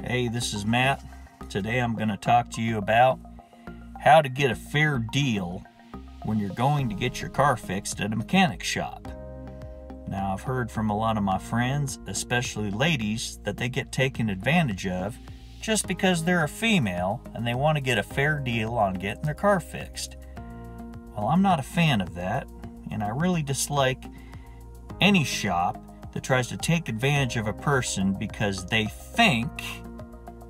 Hey, this is Matt. Today I'm going to talk to you about how to get a fair deal when you're going to get your car fixed at a mechanic shop. Now, I've heard from a lot of my friends, especially ladies, that they get taken advantage of just because they're a female and they want to get a fair deal on getting their car fixed. Well, I'm not a fan of that, and I really dislike any shop that tries to take advantage of a person because they think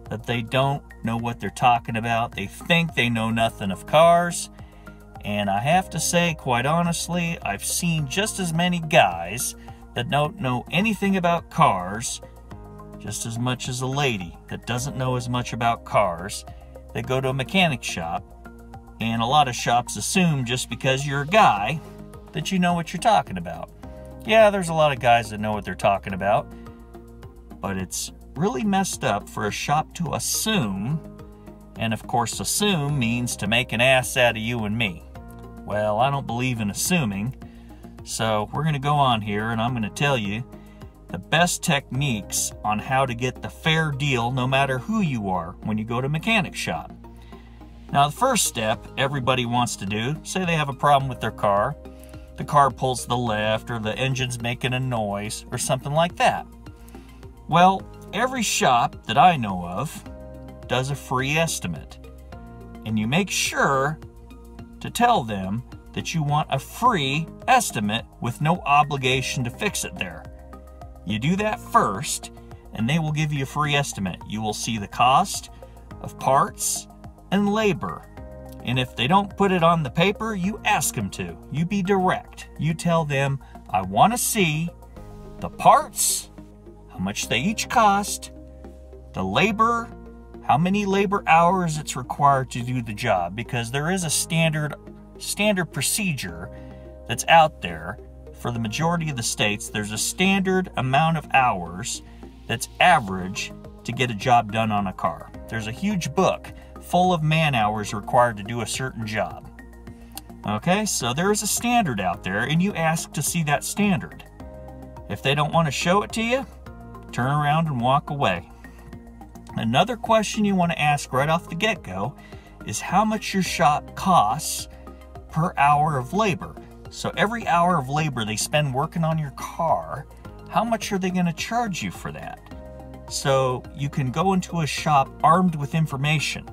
that they don't know what they're talking about. They think they know nothing of cars. And I have to say, quite honestly, I've seen just as many guys that don't know anything about cars, just as much as a lady that doesn't know as much about cars. They go to a mechanic shop, and a lot of shops assume just because you're a guy that you know what you're talking about. Yeah, there's a lot of guys that know what they're talking about, but it's really messed up for a shop to assume, and of course assume means to make an ass out of you and me. Well, I don't believe in assuming, so we're going to go on here and I'm going to tell you the best techniques on how to get the fair deal no matter who you are when you go to a mechanic shop. Now, the first step everybody wants to do, say they have a problem with their car, the car pulls to the left or the engine's making a noise or something like that. Well, every shop that I know of does a free estimate, and you make sure to tell them that you want a free estimate with no obligation to fix it there. You do that first, and they will give you a free estimate. You will see the cost of parts and labor. And if they don't put it on the paper, you ask them to. You be direct. You tell them, I want to see the parts, how much they each cost, the labor, how many labor hours it's required to do the job, because there is a standard procedure that's out there for the majority of the states. There's a standard amount of hours that's average to get a job done on a car. There's a huge book full of man hours required to do a certain job. Okay, so there is a standard out there, and you ask to see that standard. If they don't want to show it to you, turn around and walk away. Another question you want to ask right off the get-go is how much your shop costs per hour of labor. So every hour of labor they spend working on your car, how much are they going to charge you for that? So you can go into a shop armed with information.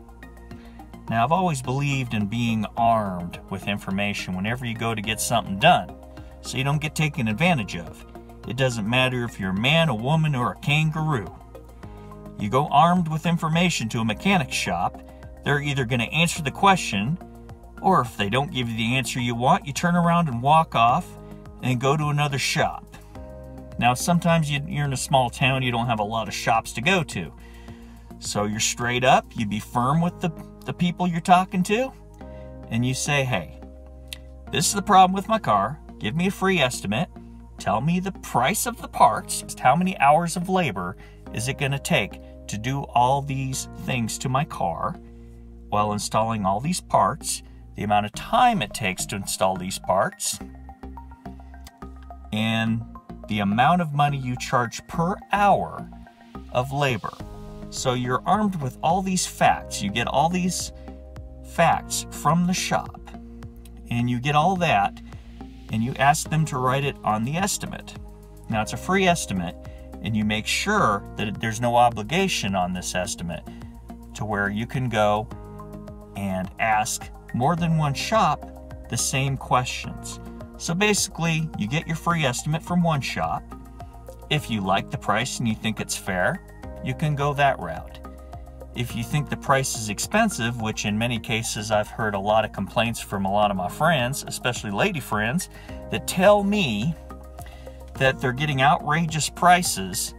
Now, I've always believed in being armed with information whenever you go to get something done, so you don't get taken advantage of. It doesn't matter if you're a man, a woman, or a kangaroo. You go armed with information to a mechanic shop, they're either going to answer the question, or if they don't give you the answer you want, you turn around and walk off and go to another shop. Now, sometimes you're in a small town, you don't have a lot of shops to go to. So you're straight up, you be firm with the people you're talking to, and you say, hey, this is the problem with my car, give me a free estimate, tell me the price of the parts, how many hours of labor is it going to take to do all these things to my car while installing all these parts, the amount of time it takes to install these parts, and the amount of money you charge per hour of labor. So you're armed with all these facts. You get all these facts from the shop, and you get all that, and you ask them to write it on the estimate. Now, it's a free estimate, and you make sure that there's no obligation on this estimate to where you can go and ask more than one shop the same questions. So basically, you get your free estimate from one shop. If you like the price and you think it's fair, you can go that route. If you think the price is expensive, which in many cases I've heard a lot of complaints from a lot of my friends, especially lady friends, that tell me that they're getting outrageous prices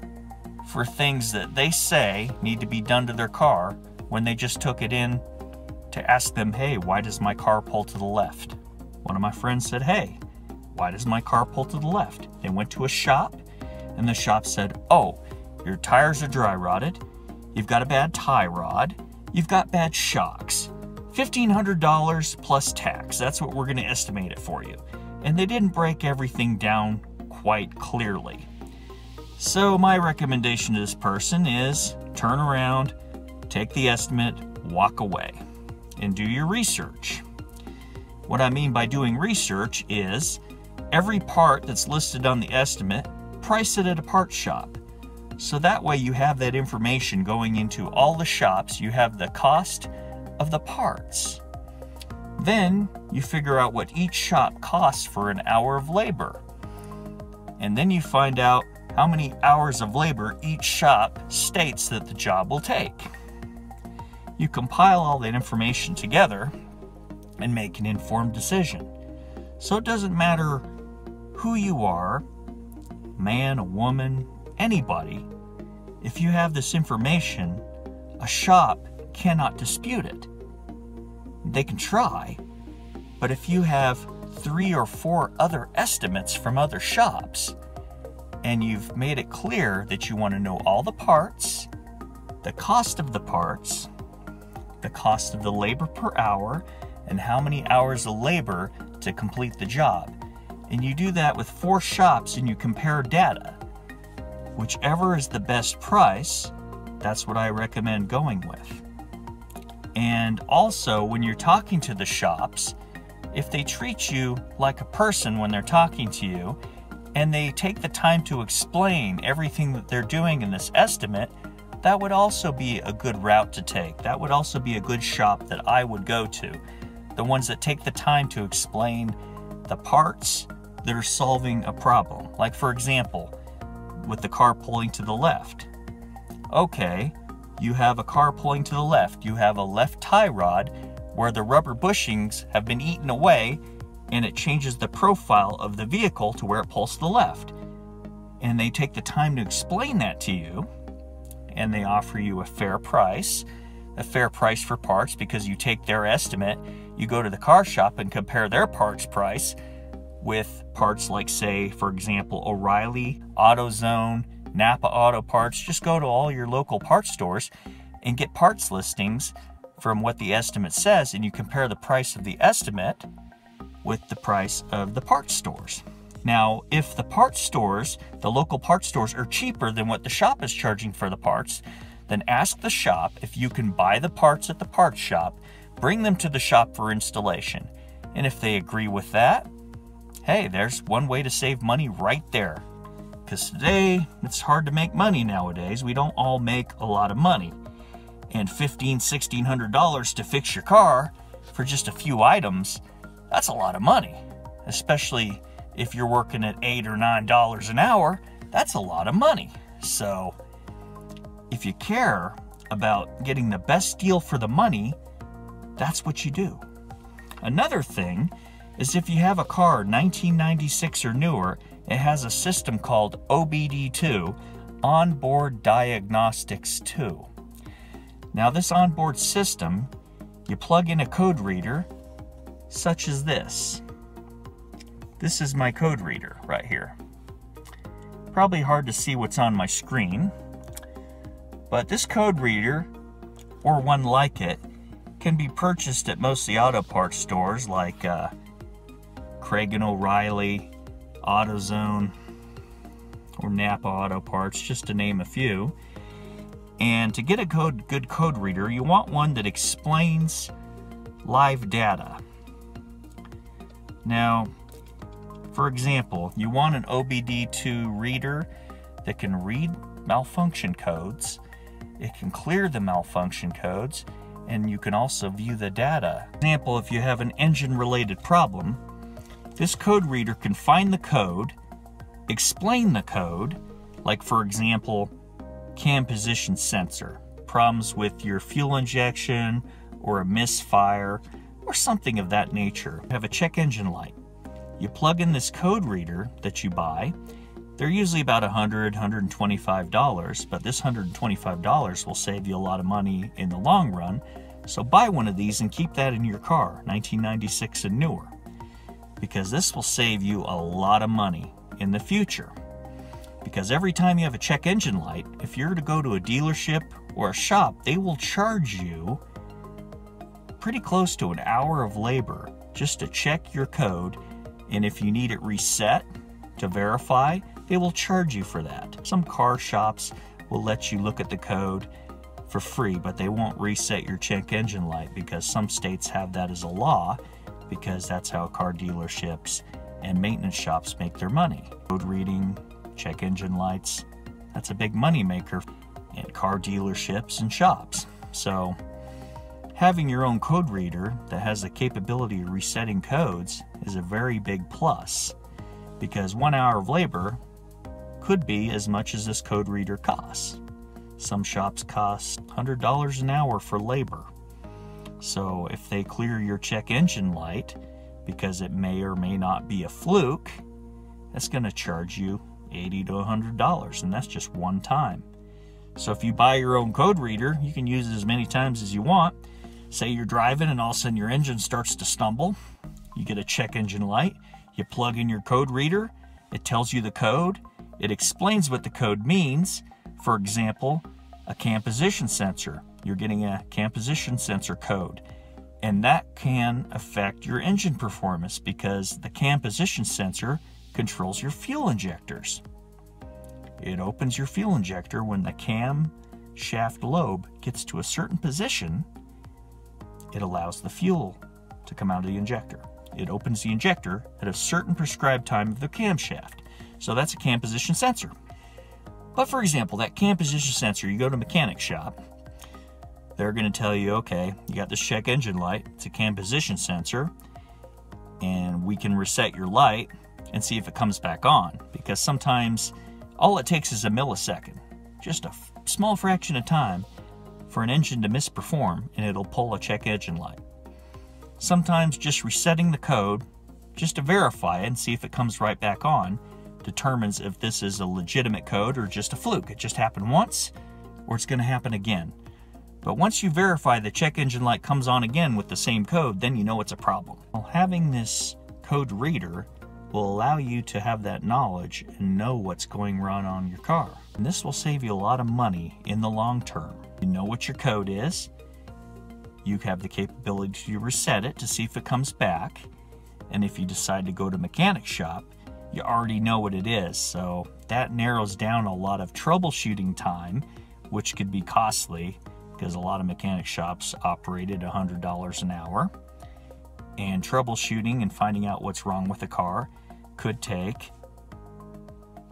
for things that they say need to be done to their car when they just took it in to ask them, hey, why does my car pull to the left? One of my friends said, hey, why does my car pull to the left? They went to a shop, and the shop said, oh, your tires are dry rotted, you've got a bad tie rod, you've got bad shocks. $1,500 plus tax, that's what we're going to estimate it for you. And they didn't break everything down quite clearly. So my recommendation to this person is turn around, take the estimate, walk away, and do your research. What I mean by doing research is every part that's listed on the estimate, price it at a parts shop. So that way you have that information going into all the shops. You have the cost of the parts. Then you figure out what each shop costs for an hour of labor. And then you find out how many hours of labor each shop states that the job will take. You compile all that information together and make an informed decision. So it doesn't matter who you are, man, a woman, anybody. If you have this information, a shop cannot dispute it. They can try, but if you have 3 or 4 other estimates from other shops, and you've made it clear that you want to know all the parts, the cost of the parts, the cost of the labor per hour, and how many hours of labor to complete the job. And you do that with 4 shops and you compare data. Whichever is the best price, that's what I recommend going with. And also, when you're talking to the shops, if they treat you like a person when they're talking to you, and they take the time to explain everything that they're doing in this estimate, that would also be a good route to take. That would also be a good shop that I would go to. The ones that take the time to explain the parts that are solving a problem. Like, for example, with the car pulling to the left. Okay, you have a car pulling to the left. You have a left tie rod where the rubber bushings have been eaten away, and it changes the profile of the vehicle to where it pulls to the left. And they take the time to explain that to you, and they offer you a fair price for parts, because you take their estimate, you go to the car shop and compare their parts price with parts like, say, for example, O'Reilly, AutoZone, Napa Auto Parts. Just go to all your local parts stores and get parts listings from what the estimate says, and you compare the price of the estimate with the price of the parts stores. Now, if the parts stores, the local parts stores, are cheaper than what the shop is charging for the parts, then ask the shop if you can buy the parts at the parts shop, bring them to the shop for installation. And if they agree with that, hey, there's one way to save money right there. Because today, it's hard to make money nowadays. We don't all make a lot of money. And $1,500, $1,600 to fix your car for just a few items, that's a lot of money. Especially if you're working at $8 or $9 an hour, that's a lot of money. So if you care about getting the best deal for the money, that's what you do. Another thing is, if you have a car 1996 or newer, it has a system called OBD2, Onboard Diagnostics 2. Now, this onboard system, you plug in a code reader such as this. This is my code reader right here. Probably hard to see what's on my screen, but this code reader, or one like it, can be purchased at most of the auto parts stores like Craig & O'Reilly, AutoZone, or Napa Auto Parts, just to name a few. And to get a good code reader, you want one that explains live data. Now, for example, you want an OBD2 reader that can read malfunction codes, it can clear the malfunction codes, and you can also view the data. For example, if you have an engine-related problem, this code reader can find the code, explain the code, like, for example, cam position sensor, problems with your fuel injection, or a misfire, or something of that nature. You have a check engine light. You plug in this code reader that you buy. They're usually about $100, $125, but this $125 will save you a lot of money in the long run. So buy one of these and keep that in your car, 1996 and newer, because this will save you a lot of money in the future. Because every time you have a check engine light, if you're to go to a dealership or a shop, they will charge you pretty close to an hour of labor just to check your code. And if you need it reset to verify, they will charge you for that. Some car shops will let you look at the code for free, but they won't reset your check engine light because some states have that as a law, because that's how car dealerships and maintenance shops make their money. Code reading, check engine lights, that's a big money maker at car dealerships and shops. So having your own code reader that has the capability of resetting codes is a very big plus, because 1 hour of labor could be as much as this code reader costs. Some shops cost $100 an hour for labor. So if they clear your check engine light because it may or may not be a fluke, that's going to charge you $80 to $100, and that's just one time. So if you buy your own code reader, you can use it as many times as you want. Say you're driving and all of a sudden your engine starts to stumble. You get a check engine light, you plug in your code reader, it tells you the code, it explains what the code means. For example, a cam position sensor. You're getting a cam position sensor code, and that can affect your engine performance because the cam position sensor controls your fuel injectors. It opens your fuel injector when the cam shaft lobe gets to a certain position. It allows the fuel to come out of the injector. It opens the injector at a certain prescribed time of the camshaft. So that's a cam position sensor. But for example, that cam position sensor, you go to a mechanic shop, they're going to tell you, okay, you got this check engine light, it's a cam position sensor, and we can reset your light and see if it comes back on, because sometimes all it takes is a millisecond, just a small fraction of time for an engine to misperform, and it'll pull a check engine light. Sometimes just resetting the code just to verify it and see if it comes right back on determines if this is a legitimate code or just a fluke. It just happened once, or it's going to happen again. But once you verify the check engine light comes on again with the same code, then you know it's a problem. Well, having this code reader will allow you to have that knowledge and know what's going wrong on your car. And this will save you a lot of money in the long term. You know what your code is. You have the capability to reset it to see if it comes back. And if you decide to go to a mechanic shop, you already know what it is. So that narrows down a lot of troubleshooting time, which could be costly because a lot of mechanic shops operate at $100 an hour. And troubleshooting and finding out what's wrong with the car could take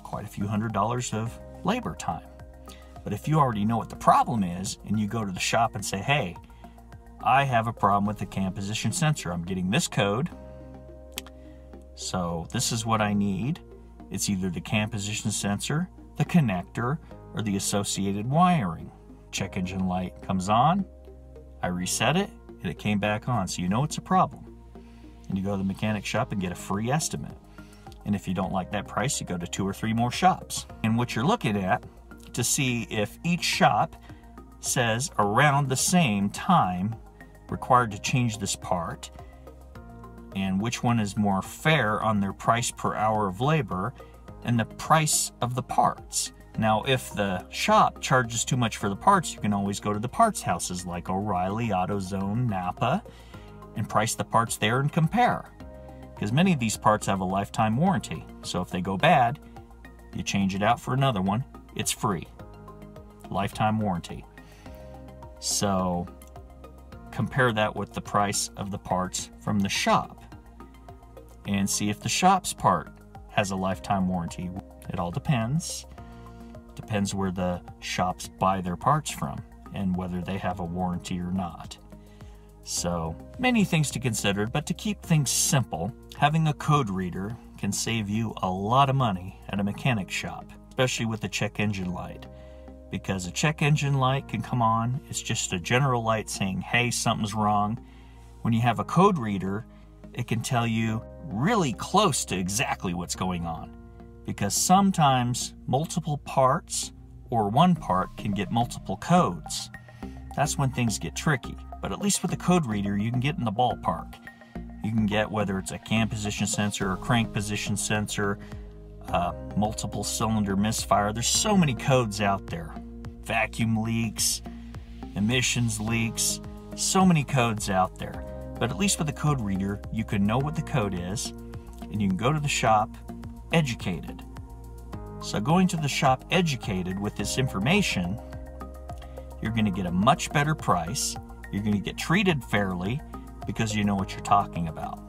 quite a few $100s of labor time. But if you already know what the problem is and you go to the shop and say, hey, I have a problem with the cam position sensor. I'm getting this code. So this is what I need. It's either the cam position sensor, the connector, or the associated wiring. Check engine light comes on, I reset it, and it came back on. So you know it's a problem. And you go to the mechanic shop and get a free estimate. And if you don't like that price, you go to 2 or 3 more shops. And what you're looking at to see if each shop says around the same time required to change this part, and which one is more fair on their price per hour of labor and the price of the parts. Now, if the shop charges too much for the parts, you can always go to the parts houses like O'Reilly, AutoZone, Napa, and price the parts there and compare. Because many of these parts have a lifetime warranty. So if they go bad, you change it out for another one, it's free. Lifetime warranty. So compare that with the price of the parts from the shop and see if the shop's part has a lifetime warranty. It all depends. Depends where the shops buy their parts from and whether they have a warranty or not. So many things to consider, but to keep things simple, having a code reader can save you a lot of money at a mechanic shop, especially with the check engine light. Because a check engine light can come on, it's just a general light saying, hey, something's wrong. When you have a code reader, it can tell you really close to exactly what's going on. Because sometimes multiple parts or one part can get multiple codes. That's when things get tricky. But at least with the code reader, you can get in the ballpark. You can get whether it's a cam position sensor or crank position sensor, multiple cylinder misfire. There's so many codes out there. Vacuum leaks, emissions leaks, so many codes out there. But at least with a code reader, you can know what the code is, and you can go to the shop educated. So going to the shop educated with this information, you're going to get a much better price. You're going to get treated fairly because you know what you're talking about.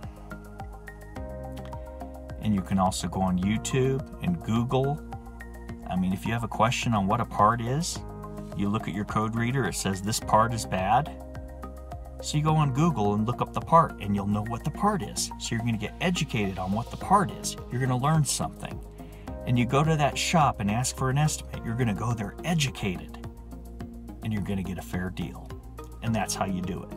And you can also go on YouTube and Google. I mean, if you have a question on what a part is, you look at your code reader, it says this part is bad. So you go on Google and look up the part and you'll know what the part is. So you're going to get educated on what the part is. You're going to learn something. And you go to that shop and ask for an estimate. You're going to go there educated and you're going to get a fair deal. And that's how you do it.